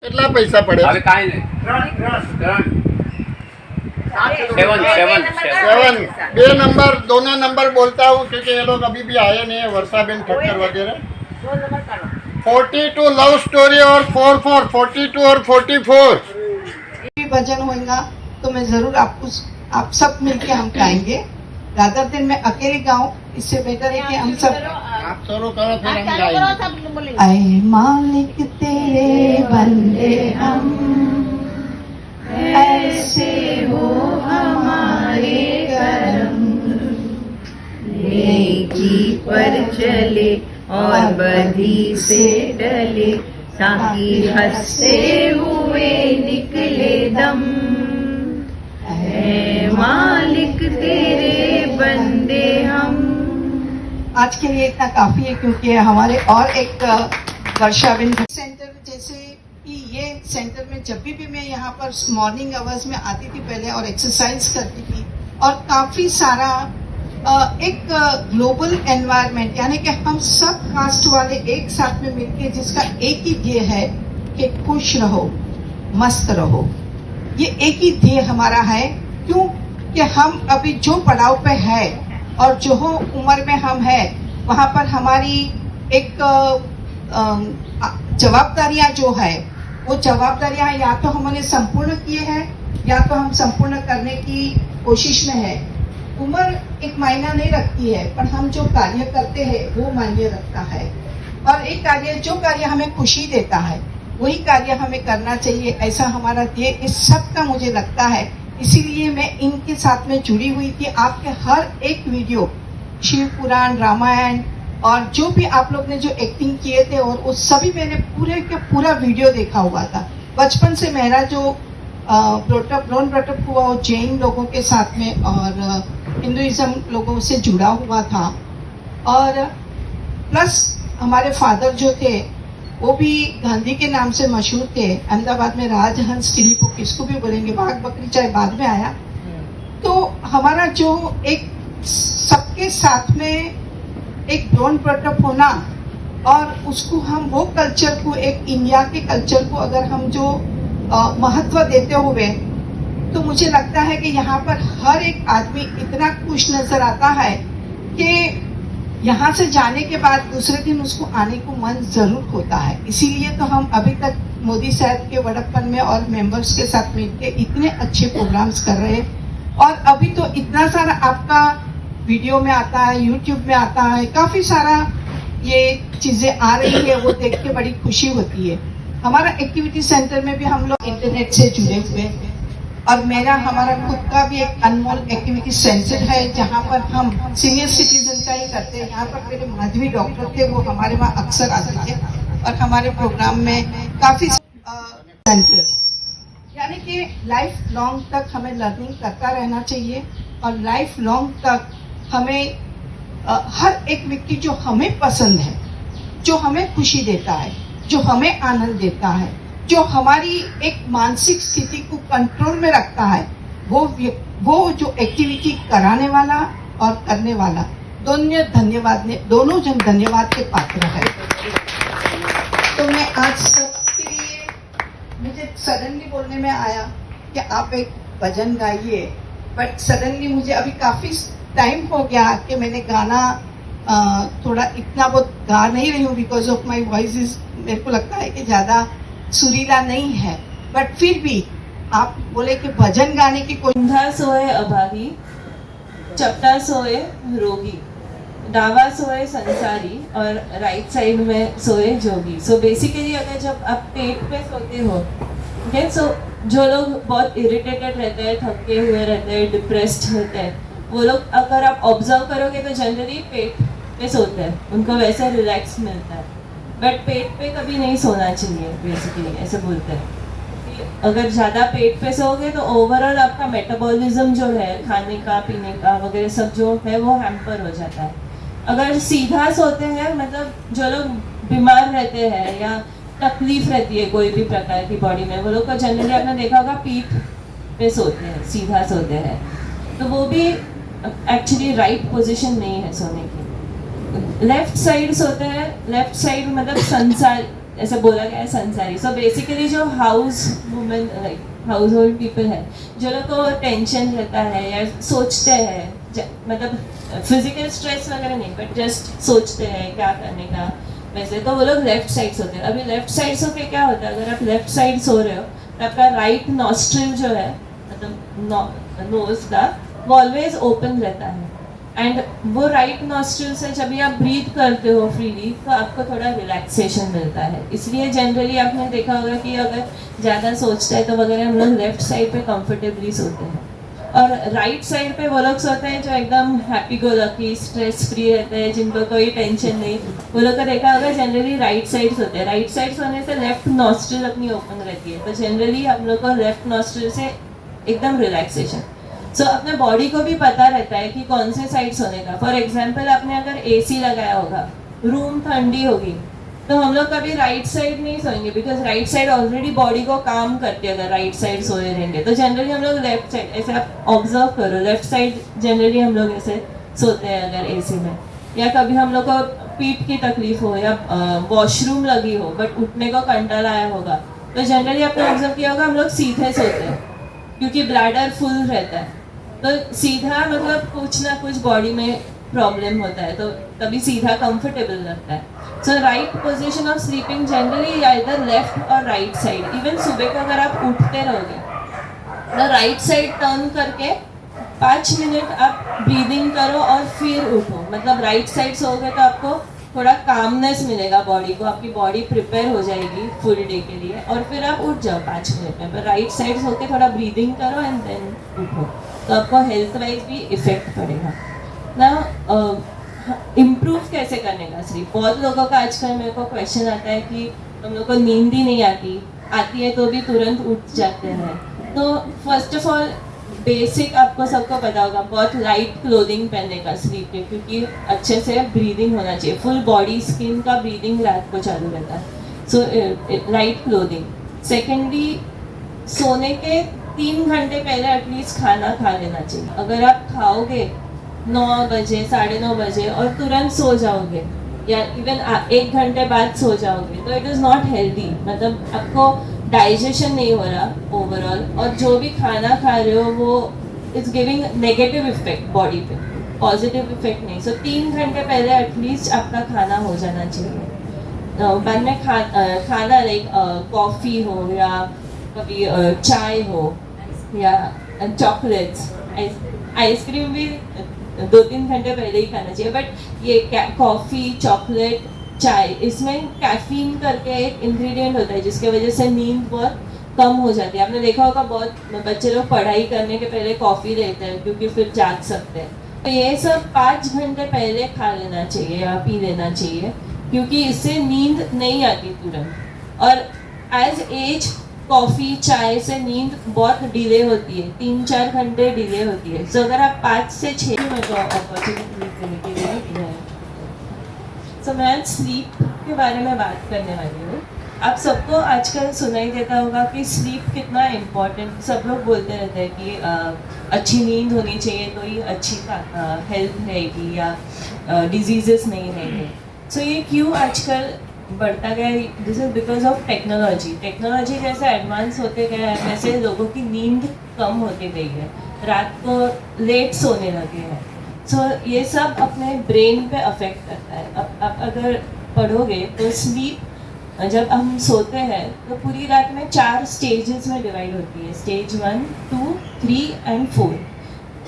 કેટલા પૈસા પડે? હવે કાંઈ નહીં. 7 बे नंबर दोनों नंबर बोलता हूँ क्योंकि ये लोग अभी भी आए नहीं है, वर्षाबेन ठक्कर वगैरह। 42 लव स्टोरी और 44 42 और 44 भी भजन होगा तो मैं जरूर आप सब मिलके हम गाएंगे। ज्यादा दिन मैं अकेले गाऊं, इससे बेटर है कि हम सब आप शुरू करो फिर हम गाएंगे। ऐ मालिक तेरे बंदे हम, ऐसे हो हमारे करम, नेकी पर चले और बदी से डले, ताकि हंसते हुए निकले दम। ऐ मालिक तेरे बंदे हम। आज के लिए इतना काफी है क्योंकि हमारे और एक वर्षाबेन सेंटर जैसे कि ये सेंटर में जब भी मैं यहाँ पर मॉर्निंग आवर्स में आती थी पहले और एक्सरसाइज करती थी और काफी सारा एक ग्लोबल एनवायरनमेंट, यानी कि हम सब कास्ट वाले एक साथ में मिलके जिसका एक ही ध्येय है कि खुश रहो मस्त रहो। ये एक ही ध्येय हमारा है, क्यों कि हम अभी जो पड़ाव पे है और जो उम्र में हम है वहाँ पर हमारी एक जवाबदारियां जो है वो जवाबदारियां या तो हमने संपूर्ण किए हैं या तो हम संपूर्ण करने की कोशिश में है। उम्र एक मायना नहीं रखती है, पर हम जो कार्य करते हैं वो मायने रखता है। और एक कार्य जो कार्य हमें खुशी देता है वही कार्य हमें करना चाहिए, ऐसा हमारा ध्येय इस सब का मुझे लगता है। इसीलिए मैं इनके साथ में जुड़ी हुई थी। आपके हर एक वीडियो शिव पुराण रामायण और जो भी आप लोग ने जो एक्टिंग किए थे और वो सभी मैंने पूरे का पूरा वीडियो देखा हुआ था। बचपन से मेरा जो ब्रोन ब्रटअप हुआ वो जैन लोगों के साथ में और हिंदुइज्म लोगों से जुड़ा हुआ था। और प्लस हमारे फादर जो थे वो भी गांधी के नाम से मशहूर थे। अहमदाबाद में राजहंस टीवी को किसको भी बोलेंगे, बाघ बकरी चाहे बाद में आया। तो हमारा जो एक सबके साथ में एक ब्रोन ब्रटअप होना और उसको हम वो कल्चर को एक इंडिया के कल्चर को अगर हम जो महत्व देते हुए, तो मुझे लगता है कि यहाँ पर हर एक आदमी इतना खुश नजर आता है कि यहाँ से जाने के बाद दूसरे दिन उसको आने को मन जरूर होता है। इसीलिए तो हम अभी तक मोदी साहब के वड़प्पन में और मेंबर्स के साथ मिलकर इतने अच्छे प्रोग्राम्स कर रहे हैं। और अभी तो इतना सारा आपका वीडियो में आता है, यूट्यूब में आता है, काफी सारा ये चीजें आ रही है, वो देख के बड़ी खुशी होती है। हमारा एक्टिविटी सेंटर में भी हम लोग इंटरनेट से जुड़े हुए हैं और मेरा हमारा खुद का भी एक अनमोल एक्टिविटी सेंटर है जहाँ पर हम सीनियर सिटीजन का ही करते हैं। यहाँ पर मेरे माधवी डॉक्टर थे, वो हमारे वहाँ अक्सर आते थे और हमारे प्रोग्राम में काफी सेंटर्स, यानी कि लाइफ लॉन्ग तक हमें लर्निंग करता रहना चाहिए और लाइफ लॉन्ग तक हमें हर एक व्यक्ति जो हमें पसंद है, जो हमें खुशी देता है, जो हमें आनंद देता है, जो हमारी एक मानसिक स्थिति को कंट्रोल में रखता है, वो जो एक्टिविटी कराने वाला और करने वाला दोनों जन धन्यवाद के पात्र है। तो मैं आज सबके लिए, मुझे सडनली बोलने में आया कि आप एक भजन गाइए, बट सडनली मुझे अभी काफी टाइम हो गया कि मैंने गाना थोड़ा इतना बहुत गा नहीं रही हूँ because of my voice is, मेरे को लगता है कि ज्यादा सुरीला नहीं है, बट फिर भी आप बोले कि भजन गाने की कोई। अंधा सोए अभागी, चपटा सोए रोगी, डावा सोए संसारी और राइट साइड में सोए जोगी। सो बेसिकली अगर जब आप पेट पे सोते हो, ओके, सो जो लोग बहुत इरिटेटेड रहते हैं, थके हुए रहते हैं, डिप्रेस्ड रहते हैं, वो लोग अगर आप ऑब्जर्व करोगे तो जनरली पेट पे सोते हैं, उनको वैसे रिलैक्स मिलता है। बट पेट पे कभी नहीं सोना चाहिए, बेसिकली ऐसे बोलते हैं कि अगर ज़्यादा पेट पे सोओगे तो ओवरऑल आपका मेटाबॉलिज्म जो है खाने का पीने का वगैरह सब जो है वो हैम्पर हो जाता है। अगर सीधा सोते हैं, मतलब जो लोग बीमार रहते हैं या तकलीफ रहती है कोई भी प्रकार की बॉडी में, वो लोग को जनरली आपने देखा होगा पीठ पे सोते हैं, सीधा सोते हैं, तो वो भी एक्चुअली राइट पोजीशन नहीं है सोने की। लेफ्ट साइड सोते हैं, लेफ्ट साइड मतलब संसार ऐसे बोला गया है संसारी. सो बेसिकली जो house women like house hold people है, जो लोग को टेंशन रहता है या सोचते हैं, मतलब फिजिकल स्ट्रेस वगैरह नहीं बट जस्ट सोचते हैं क्या करने का, वैसे तो वो लोग लेफ्ट साइड सोते हैं. अभी लेफ्ट साइड सो के क्या होता है, अगर आप लेफ्ट साइड सो रहे हो तो आपका राइट नॉस्ट्रिल जो है, मतलब नोज का, वो ऑलवेज ओपन रहता है. एंड वो राइट नॉस्ट्रिल से जब भी आप ब्रीथ करते हो फ्रीली तो आपको थोड़ा रिलैक्सेशन मिलता है. इसलिए जनरली आपने देखा होगा कि अगर ज़्यादा सोचता है तो वगैरह हम लोग लेफ्ट साइड पे कंफर्टेबली सोते हैं, और राइट साइड पे वो लोग सोते हैं जो एकदम happy go lucky, stress free रहते हैं, जिनको कोई टेंशन नहीं. वो लोग का देखा होगा जनरली राइट साइड सोते हैं. राइट साइड सोने से लेफ्ट नॉस्ट्रिल अपनी ओपन रहती है, तो जनरली हम लोग को लेफ्ट नॉस्ट्रिल से एकदम रिलैक्सेशन. सो अपने बॉडी को भी पता रहता है कि कौन से साइड सोने का. फॉर एग्जाम्पल आपने अगर AC लगाया होगा, रूम ठंडी होगी, तो हम लोग कभी राइट साइड नहीं सोएंगे, because right side already body को काम करती है. अगर राइट साइड सोए रहेंगे तो जनरली हम लोग लेफ्ट साइड, ऐसे आप ऑब्जर्व करो, लेफ्ट साइड जनरली हम लोग ऐसे सोते हैं अगर AC में. या कभी हम लोग को पीठ की तकलीफ हो या वॉशरूम लगी हो बट उठने को कंटाला आया होगा, तो जनरली आपने ऑब्जर्व किया होगा हम लोग सीधे सोते हैं, क्योंकि ब्लैडर फुल रहता है. तो सीधा मतलब कुछ ना कुछ बॉडी में प्रॉब्लम होता है, तो तभी सीधा कंफर्टेबल लगता है. So right position of sleeping generally इधर लेफ्ट और राइट साइड. इवन सुबह को अगर आप उठते रहोगे तो राइट साइड टर्न करके 5 मिनट आप ब्रीदिंग करो और फिर उठो. मतलब राइट साइड सोओगे तो आपको थोड़ा कामनेस मिलेगा बॉडी को, आपकी बॉडी प्रिपेयर हो जाएगी फुल डे के लिए, और फिर आप उठ जाओ 5 मिनट में. पर राइट साइड सो के थोड़ा ब्रीदिंग करो एंड देन उठो, तो आपको हेल्थ वाइज भी इफेक्ट पड़ेगा ना. इम्प्रूव कैसे करने का स्लीप, बहुत लोगों का आजकल मेरे को क्वेश्चन आता है कि हम लोग को नींद ही नहीं आती है तो भी तुरंत उठ जाते हैं. तो फर्स्ट ऑफ ऑल बेसिक आपको सबको पता होगा, बहुत लाइट क्लोथिंग पहनने का स्लीप पे, क्योंकि अच्छे से ब्रीदिंग होना चाहिए. फुल बॉडी स्किन का ब्रीदिंग रात को चालू रहता है. So light clothing. सेकेंडली सोने के 3 घंटे पहले एटलीस्ट खाना खा लेना चाहिए. अगर आप खाओगे 9 बजे 9:30 बजे और तुरंत सो जाओगे या इवन 1 घंटे बाद सो जाओगे तो इट इज़ नॉट हेल्दी. मतलब आपको डाइजेशन नहीं हो रहा ओवरऑल, और जो भी खाना खा रहे हो वो it's giving negative effect body पे, पॉजिटिव इफेक्ट नहीं. सो 3 घंटे पहले एटलीस्ट आपका खाना हो जाना चाहिए. बाद में खाना लाइक कॉफ़ी हो या कभी चाय हो या चॉकलेट्स, आइसक्रीम भी 2-3 घंटे पहले ही खाना चाहिए. बट ये कॉफ़ी, चॉकलेट, चाय, इसमें कैफीन करके एक इंग्रेडिएंट होता है जिसके वजह से नींद बहुत कम हो जाती है. आपने देखा होगा बहुत बच्चे लोग पढ़ाई करने के पहले कॉफ़ी लेते हैं क्योंकि फिर जाग सकते हैं. तो ये सब 5 घंटे पहले खा लेना चाहिए या पी लेना चाहिए, क्योंकि इससे नींद नहीं आती तुरंत. और एज एज कॉफ़ी चाय से नींद बहुत डिले होती है, 3-4 घंटे डिले होती है. सो अगर आप 5 से 6 मिनट अपॉर्चुनिटी. सो मैं आज स्लीप के बारे में बात करने वाली हूँ. आप सबको आजकल सुनाई देता होगा कि स्लीप कितना इम्पोर्टेंट. सब लोग बोलते रहते हैं कि अच्छी नींद होनी चाहिए तो ही अच्छी हेल्थ रहेगी या डिजीजेस नहीं रहेंगे. सो ये क्यों आजकल बढ़ता गया? This is because of technology. Technology जैसे एडवांस होते गया है वैसे लोगों की नींद कम होती गई है, रात को लेट सोने लगे हैं. सो ये सब अपने ब्रेन पे अफेक्ट करता है. अब अगर पढ़ोगे तो स्लीप जब हम सोते हैं तो पूरी रात में 4 स्टेजेस में डिवाइड होती है. Stage 1, 2, 3 and 4.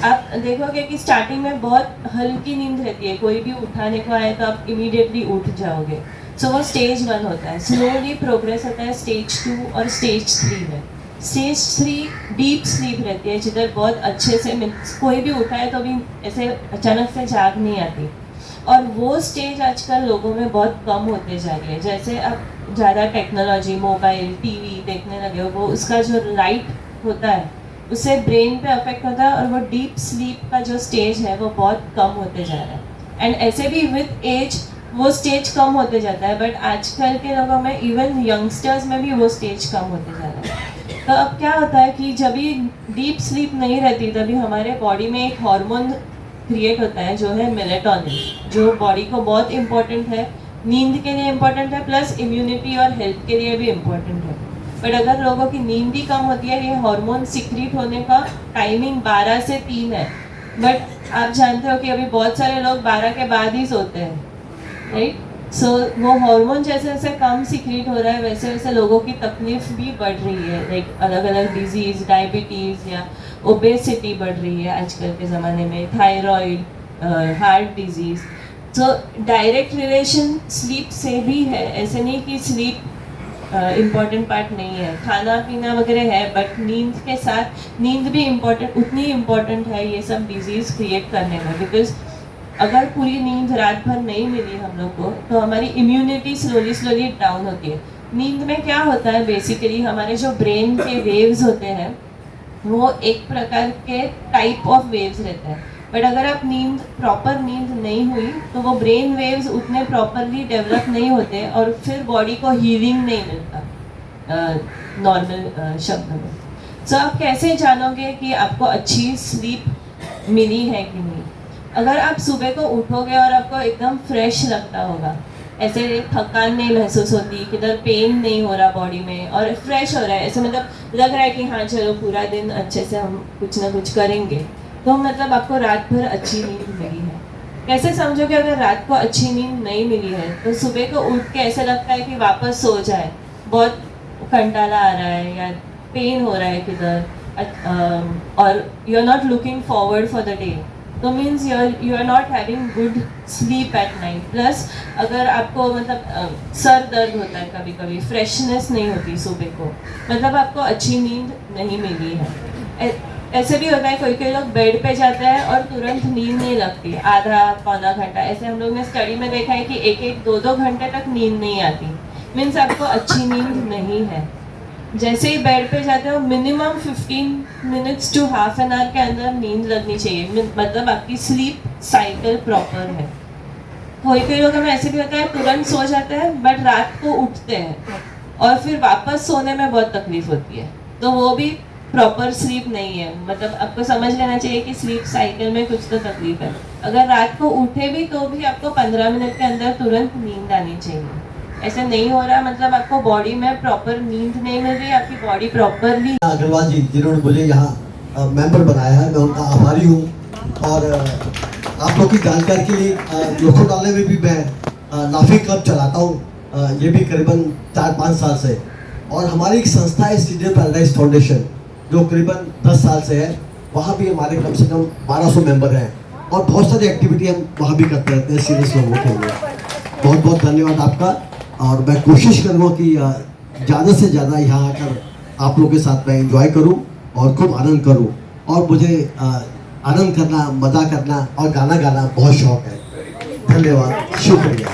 आप देखोगे कि स्टार्टिंग में बहुत हल्की नींद रहती है, कोई भी उठाने को आए तो आप इमीडिएटली उठ जाओगे. सो वो स्टेज 1 होता है. स्लोली प्रोग्रेस होता है स्टेज 2 और स्टेज 3 में. स्टेज 3 डीप स्लीप रहती है, जिधर बहुत अच्छे से कोई भी उठाए तो भी ऐसे अचानक से जाग नहीं आती. और वो स्टेज आजकल लोगों में बहुत कम होते जा रही है. जैसे अब ज़्यादा टेक्नोलॉजी, मोबाइल, टीवी देखने लगे हो, वो उसका जो लाइट होता है उससे ब्रेन पे अफेक्ट होता है और वो डीप स्लीप का जो स्टेज है वो बहुत कम होते जा रहा है. एंड ऐसे भी विथ एज वो स्टेज कम होते जाता है. बट आजकल के लोगों में, इवन यंगस्टर्स में भी वो स्टेज कम होते जा रहा है. तो अब क्या होता है कि जब भी डीप स्लीप नहीं रहती तभी हमारे बॉडी में एक हार्मोन क्रिएट होता है जो है मेलेटोनिन, जो बॉडी को बहुत इम्पोर्टेंट है नींद के लिए इम्पोर्टेंट है, प्लस इम्यूनिटी और हेल्थ के लिए भी इम्पोर्टेंट है। बट अगर लोगों की नींद ही कम होती है, ये हार्मोन सिक्रीट होने का टाइमिंग 12 से 3 है, बट आप जानते हो कि अभी बहुत सारे लोग 12 के बाद ही सोते हैं, राइट? सो वो हार्मोन जैसे जैसे कम सिक्रीट हो रहा है, वैसे वैसे लोगों की तकलीफ भी बढ़ रही है, लाइक अलग अलग डिजीज़, डायबिटीज़ या ओबेसिटी बढ़ रही है आजकल के ज़माने में, thyroid, heart disease. So direct relation sleep से भी है, ऐसे नहीं कि स्लीप इम्पॉर्टेंट पार्ट नहीं है, खाना पीना वगैरह है, बट नींद के साथ नींद भी इम्पोर्टेंट, उतनी इम्पोर्टेंट है ये सब डिजीज़ क्रिएट करने में। बिकॉज अगर पूरी नींद रात भर नहीं मिली हम लोग को, तो हमारी इम्यूनिटी स्लोली डाउन होती है। नींद में क्या होता है, बेसिकली हमारे जो ब्रेन के वेव्स होते हैं वो एक प्रकार के टाइप ऑफ वेव्स रहते हैं, बट अगर आप प्रॉपर नींद नहीं हुई तो वो ब्रेन वेव्स उतने प्रॉपरली डेवलप नहीं होते और फिर बॉडी को हीलिंग नहीं मिलता नॉर्मल शब्द में। सो आप कैसे जानोगे कि आपको अच्छी स्लीप मिली है कि नहीं? अगर आप सुबह को उठोगे और आपको एकदम फ्रेश लगता होगा, ऐसे थकान नहीं महसूस होती, किधर पेन नहीं हो रहा बॉडी में, और फ्रेश हो रहा है, ऐसे मतलब लग रहा है कि हाँ चलो पूरा दिन अच्छे से हम कुछ ना कुछ करेंगे, तो मतलब आपको रात भर अच्छी नींद मिली है। कैसे समझोगे अगर रात को अच्छी नींद नहीं मिली है? तो सुबह को उठ के ऐसा लगता है कि वापस सो जाए, बहुत कंटाला आ रहा है या पेन हो रहा है किधर, और you are not looking forward for the day, तो means you are not having good sleep at night. Plus अगर आपको मतलब सर दर्द होता है कभी कभी, फ्रेशनेस नहीं होती सुबह को, मतलब आपको अच्छी नींद नहीं मिली है। ऐसे भी होता है कोई कोई लोग बेड पे जाते हैं और तुरंत नींद नहीं लगती, आधा पौना घंटा, ऐसे हम लोग ने स्टडी में देखा है कि एक 2 घंटे तक नींद नहीं आती, मीन्स आपको अच्छी नींद नहीं है। जैसे ही बेड पे जाते हो minimum 15 minutes to half an hour के अंदर नींद लगनी चाहिए, मतलब आपकी स्लीप साइकिल प्रॉपर है। कोई कोई लोग हमें ऐसे भी होता है तुरंत सो जाते हैं बट रात को उठते हैं और फिर वापस सोने में बहुत तकलीफ होती है, तो वो भी प्रॉपर स्लीप नहीं है। मतलब आपको समझ लेना चाहिए कि स्लीप साइकिल में कुछ तो तकलीफ है। अगर रात को उठे भी तो भी आपको 15 मिनट के अंदर तुरंत नींद आनी चाहिए। ऐसे नहीं हो रहा मतलब आपको बॉडी में प्रॉपर नींद नहीं मिल रही, आपकी बॉडी प्रॉपरली। अग्रवाल जी जिन्होंने मुझे यहाँ मेंबर बनाया है, मैं उनका आभारी हूँ। और आप लोग की जानकारी के लिए लोखंडाले में भी मैं लाफिंग क्लब चलाता हूँ, ये भी करीबन 4-5 साल से। और हमारी एक संस्था है सीनियर पैराडाइज फाउंडेशन, जो करीबन 10 साल से है। वहाँ भी हमारे कम से कम 1200 मेंबर हैं और बहुत सारी एक्टिविटी हम वहाँ भी करते रहते हैं सीरियस लोगों के लिए। बहुत बहुत धन्यवाद आपका। और मैं कोशिश करूँगा कि ज़्यादा से ज़्यादा यहाँ आकर आप लोगों के साथ मैं एंजॉय करूँ और खूब आनंद करूँ। और मुझे आनंद करना, मज़ा करना और गाना गाना बहुत शौक है। धन्यवाद, शुक्रिया।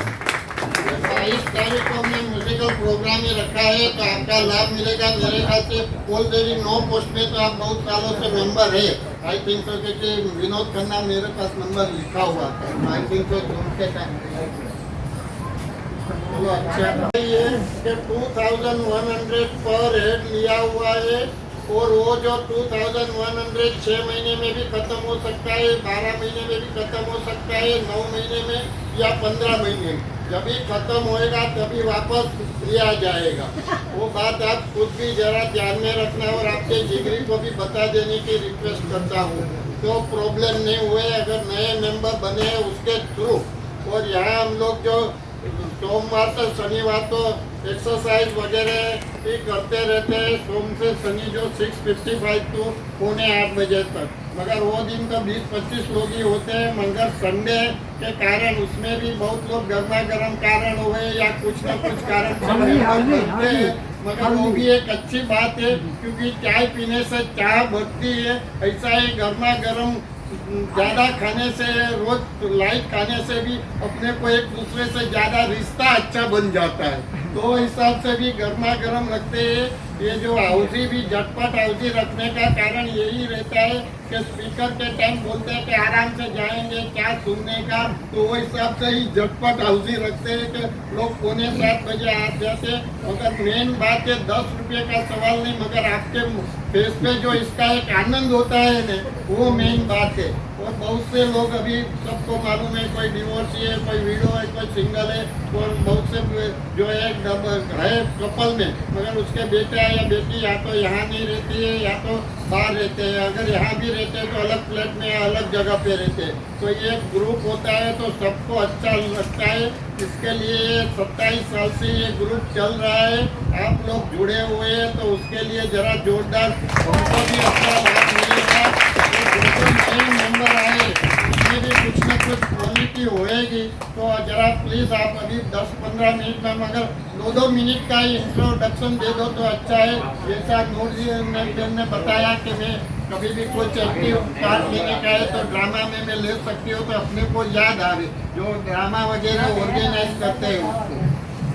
22 तारीख को हमने म्यूजिकल प्रोग्राम ही रखा है, तो आपका लाभ मिलेगा। मेरे ख्याल से ऑलरेडी 9 पोस्ट में तो आप बहुत सालों से मेंबर है। आई थिंक तो कि विनोद खन्ना मेरे पास नंबर लिखा हुआ था, आई थिंक तो उनके टाइम। चलो अच्छा ये कि 2100 पर हेड लिया हुआ है, और वो जो 2100 6 महीने में भी खत्म हो सकता है, 12 महीने में भी खत्म हो सकता है, 9 महीने में या 15 महीने में। जब भी खत्म होएगा तभी वापस लिया जाएगा। वो बात आप खुद भी जरा ध्यान में रखना और आपके जिगरी को भी बता देने की रिक्वेस्ट करता हूँ, तो प्रॉब्लम नहीं हुए अगर नए मेंबर बने हैं उसके थ्रू। और यहाँ हम लोग जो सोमवार से शनिवार तो एक्सरसाइज वगैरह भी करते रहते हैं, सोम से शनि जो 6:55 टू 7:45 बजे तक, मगर वो दिन तो 20-25 लोग ही होते हैं। मगर संडे के कारण उसमें भी बहुत लोग गर्मा गर्म कारण हुए या कुछ ना कुछ कारण से हैं, मगर वो भी एक अच्छी बात है, क्योंकि चाय पीने से चाह बढ़ती है। ऐसा ही गर्मा गर्म ज़्यादा खाने से, रोज लाइट खाने से भी अपने को एक दूसरे से ज़्यादा रिश्ता अच्छा बन जाता है। तो हिसाब से भी गर्मा गर्म रखते हैं। ये जो हाउसी भी झटपट हाउसी रखने का कारण यही रहता है कि स्पीकर के टाइम बोलते हैं कि आराम से जाएंगे क्या सुनने का, तो वो हिसाब से ही झटपट हाउसी रखते हैं कि लोग 6:45 बजे आ जाते। मगर मेन बात है 10 रुपये का सवाल नहीं, मगर आपके फेस पे जो इसका एक आनंद होता है ना, वो मेन बात है। और बहुत से लोग अभी सबको मालूम है, कोई डिवोर्सी है, कोई विडो है, कोई सिंगल है, और बहुत से जो है कपल में, मगर उसके बेटा या बेटी या तो यहाँ नहीं रहती है या तो बाहर रहते हैं। अगर यहाँ भी रहते हैं तो अलग फ्लैट में या अलग जगह पे रहते हैं। तो ये ग्रुप होता है तो सबको अच्छा लगता है। इसके लिए 27 साल से ये ग्रुप चल रहा है। आप लोग जुड़े हुए हैं तो उसके लिए जरा जोरदार हमको भी अपना लाभ मिलेगा। नंबर आए उसमें भी कुछ न कुछ क्वालिटी होएगी। तो जरा प्लीज़ आप अभी 10-15 मिनट में मगर 2-2 मिनट का ही इंट्रोडक्शन दे दो तो अच्छा है। जैसा नूर जी ने बताया कि मैं कभी भी कुछ एक्टिव पार्ट लेने का है तो ड्रामा में मैं ले सकती हूँ, तो अपने को याद आवे जो ड्रामा वगैरह ऑर्गेनाइज करते हैं उसको।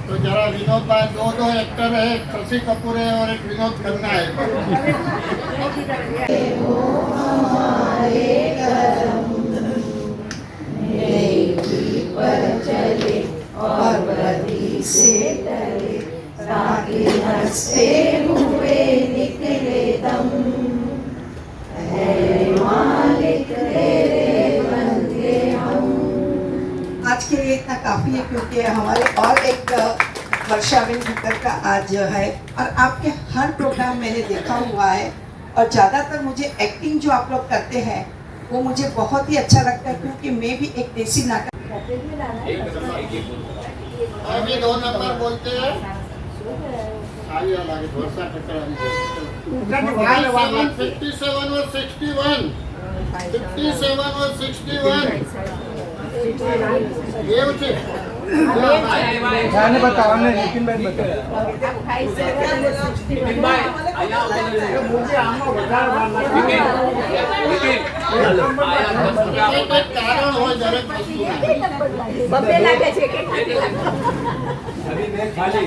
तो जरा विनोद भाई, दो एक्टर है, एक शशि कपूर है और एक विनोद खन्ना है। और बदी से डरे ताकि हंसते हुए निकले दम, है मालिक तेरे बंदे हम। आज के लिए इतना काफी है क्योंकि हमारे और एक वर्षाबेन भुक्कड़ का आज है और आपके हर प्रोग्राम मैंने देखा हुआ है और ज़्यादातर मुझे एक्टिंग जो आप लोग करते हैं वो मुझे बहुत ही अच्छा लगता है क्योंकि मैं भी एक देसी नाटक अभी 2 नंबर बोलते हैं। आगे आगे वर्षा टक्कर 57 और 61 57 और 61 ये उठे मैंने बताया, हमने नितिन भाई बताया। कारण हो जरा बब्बे लागे છે કે अभी मैं खाली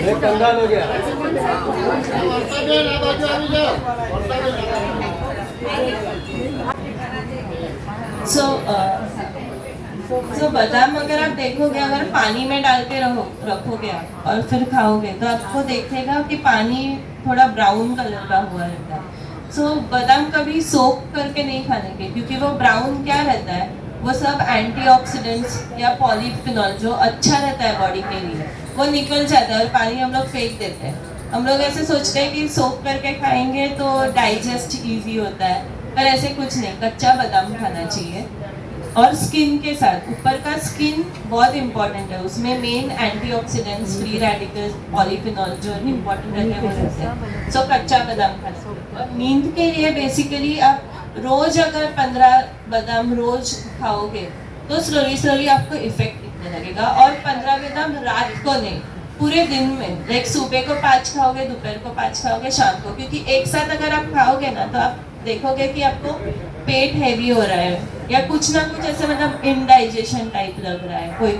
मैं कंगाल हो गया। वर्षाबेन आ बाजू આવી જાઓ। सो बादाम अगर आप देखोगे, अगर पानी में डाल के रखोगे आप और फिर खाओगे तो आपको देखेगा कि पानी थोड़ा ब्राउन कलर का हुआ रहता है। सो बादाम कभी सोक करके नहीं खाने के, क्योंकि वो ब्राउन क्या रहता है, वो सब एंटीऑक्सीडेंट्स या पॉलीफिनॉल जो अच्छा रहता है बॉडी के लिए वो निकल जाता है और पानी हम लोग फेंक देते हैं। हम लोग ऐसे सोचते हैं कि सोक करके खाएंगे तो डाइजेस्ट इजी होता है, पर ऐसे कुछ नहीं। कच्चा बादाम खाना चाहिए और स्किन के साथ, ऊपर का स्किन बहुत इंपॉर्टेंट है, उसमें main antioxidants, free radicals, polyphenol जो इम्पोर्टेंट रहते हैं वो रहते हैं। सो कच्चा बादाम खाना। और नींद के लिए बेसिकली आप रोज अगर 15 बादाम रोज खाओगे तो स्लोली आपको इफेक्ट दिखने लगेगा। और 15 बादाम रात को नहीं, पूरे दिन में, लाइक सुबह को 5 खाओगे, दोपहर को 5 खाओगे, शाम को, क्योंकि एक साथ अगर आप खाओगे ना तो आप देखोगे कि आपको पेट हैवी हो रहा है या कुछ ना कुछ ऐसे मतलब इनडाइजेशन टाइप लग रहा है। कोई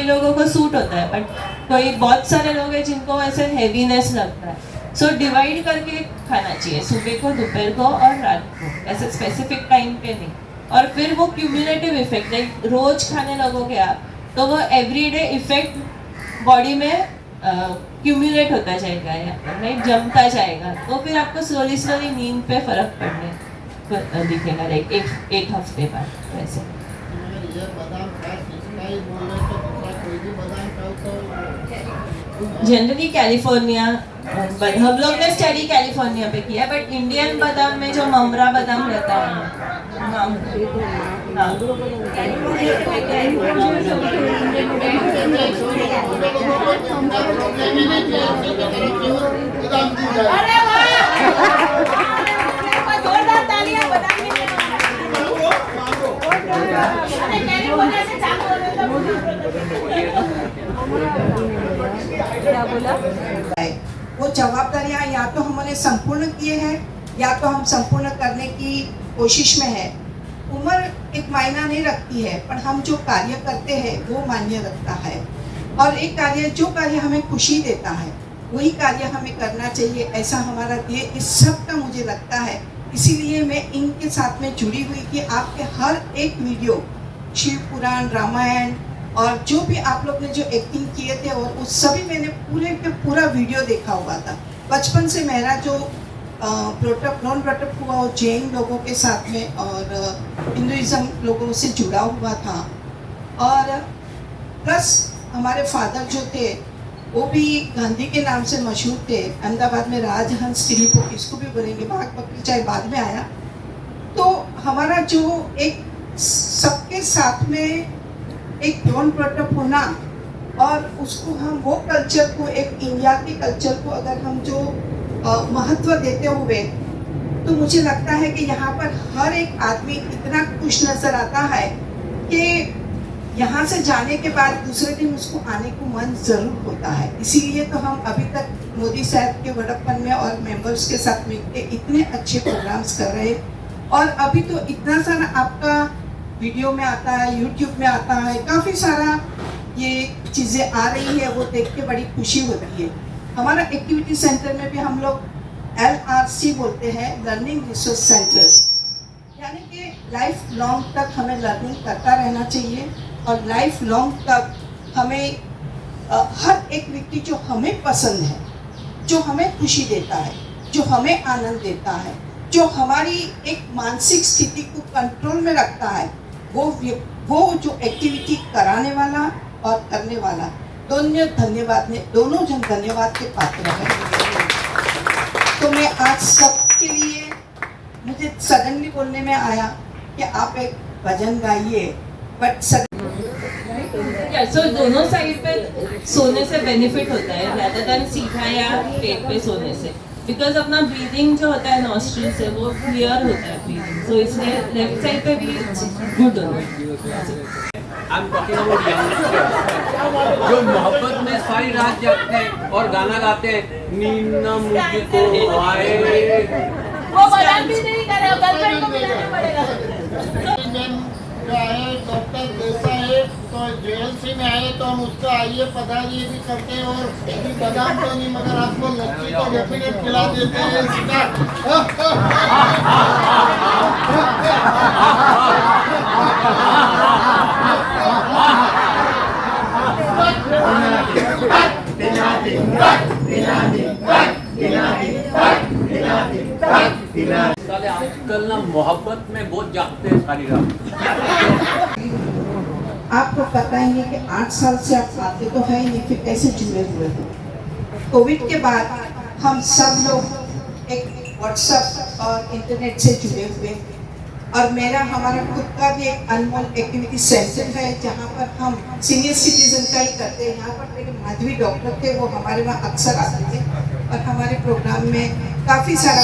लोगों को सूट होता है, बट कोई बहुत सारे लोग हैं जिनको ऐसे हैवीनेस लगता है। सो डिवाइड करके खाना चाहिए, सुबह को, दोपहर को और रात को, ऐसे स्पेसिफिक टाइम पे नहीं। और फिर वो क्यूमुलेटिव इफेक्ट, लाइक रोज खाने लगोगे आप तो वो एवरीडे इफेक्ट बॉडी में क्यूमुलेट होता जाएगा या राइट, जमता जाएगा। तो फिर आपको स्लोली नींद पे फर्क पड़ने दिखेगा, लाइक एक हफ्ते बाद वैसे। ये बादाम खास इसका ही बोल रहे तो दूसरा कोई भी बादाम खाओ तो जनरली कैलिफोर्निया, हम लोग ने स्टडी कैलिफोर्निया पे किया, बट इंडियन बादाम में जो ममरा बादाम रहता है, અરે વાહ જોરદાર તાળીਆਂ બધાને અને કેલિફોર્નિયા से चालू क्या बोला वो जवाबदारियां या तो हमने संपूर्ण किए हैं या तो हम संपूर्ण करने की कोशिश में है। उम्र एक मायना नहीं रखती है, पर हम जो कार्य करते हैं वो मायने रखता है। और एक कार्य, जो कार्य हमें खुशी देता है वही कार्य हमें करना चाहिए, ऐसा हमारा ध्येय इस सब का मुझे लगता है। इसीलिए मैं इनके साथ में जुड़ी हुई कि आपके हर एक वीडियो, शिव पुराण, रामायण और जो भी आप लोग ने जो एक्टिंग किए थे और उस सभी मैंने पूरे पे पूरा वीडियो देखा हुआ था। बचपन से मेरा जो नॉन प्रोटअप हुआ और जैन लोगों के साथ में और हिंदुइज्म लोगों से जुड़ा हुआ था। और प्लस हमारे फादर जो थे वो भी गांधी के नाम से मशहूर थे। अहमदाबाद में राजहंस टिलीपो, इसको भी बोलेंगे, बाघ बकरी चाहे बाद में आया। तो हमारा जो एक सबके साथ में एक नॉन प्रोटअप होना और उसको हम वो कल्चर को, एक इंडिया के कल्चर को अगर हम जो महत्व देते हुए, तो मुझे लगता है कि यहाँ पर हर एक आदमी इतना खुश नजर आता है कि यहाँ से जाने के बाद दूसरे दिन उसको आने को मन जरूर होता है। इसीलिए तो हम अभी तक मोदी साहब के वड़प्पन में और मेंबर्स के साथ मिलकर इतने अच्छे प्रोग्राम्स कर रहे हैं। और अभी तो इतना सारा आपका वीडियो में आता है, यूट्यूब में आता है, काफ़ी सारा ये चीज़ें आ रही है, वो देख के बड़ी खुशी होती है। हमारा एक्टिविटी सेंटर में भी हम लोग LRC बोलते हैं, लर्निंग रिसोर्स सेंटर्स, यानी कि लाइफ लॉन्ग तक हमें लर्निंग करता रहना चाहिए और लाइफ लॉन्ग तक हमें हर एक व्यक्ति जो हमें पसंद है, जो हमें खुशी देता है, जो हमें आनंद देता है, जो हमारी एक मानसिक स्थिति को कंट्रोल में रखता है, वो जो एक्टिविटी कराने वाला और करने वाला दोनों जन धन्यवाद के पात्र हैं। तो मैं आज सबके लिए, मुझे सडनली बोलने में आया कि आप एक भजन गाइए, बट सो दोनों साइड पे सोने से बेनिफिट होता है rather than सीधा या पेट पे सोने से, बिकॉज अपना ब्रीदिंग जो होता है नॉस्ट्रिल से वो क्लियर होता है ब्रीदिंग, सो इसलिए लेफ्ट साइड पे भी गुड होता है। I'm talking about youngsters जो मोहब्बत में सारी रात जागते हैं और गाना गाते हैं, नींद न मुझको आए। वो बदाम भी नहीं करे, गर्लफ्रेंड को मिलाना पड़ेगा। क्या है डॉक्टर देसाई, तो JLC में आए तो हम उसको आइए पधारिए भी करते हैं और भी बादाम तो नहीं मगर आपको लस्सी तो डेफिनेट खिला देते हैं। साले आजकल ना मोहब्बत में बहुत जागते हैं सारी रात। आपको पता ही है कि 8 साल से आप खाते तो है ही नहीं, फिर कैसे जुड़े हुए हैं। कोविड के बाद हम सब लोग एक व्हाट्सएप और इंटरनेट से जुड़े हुए, और हमारा खुद का भी एक अनमोल एक्टिविटी सेंटर है जहाँ पर हम सीनियर सिटीजन का ही करते हैं। यहाँ पर एक माधवी डॉक्टर थे, वो हमारे वहाँ अक्सर आते थे और हमारे प्रोग्राम में काफ़ी सारा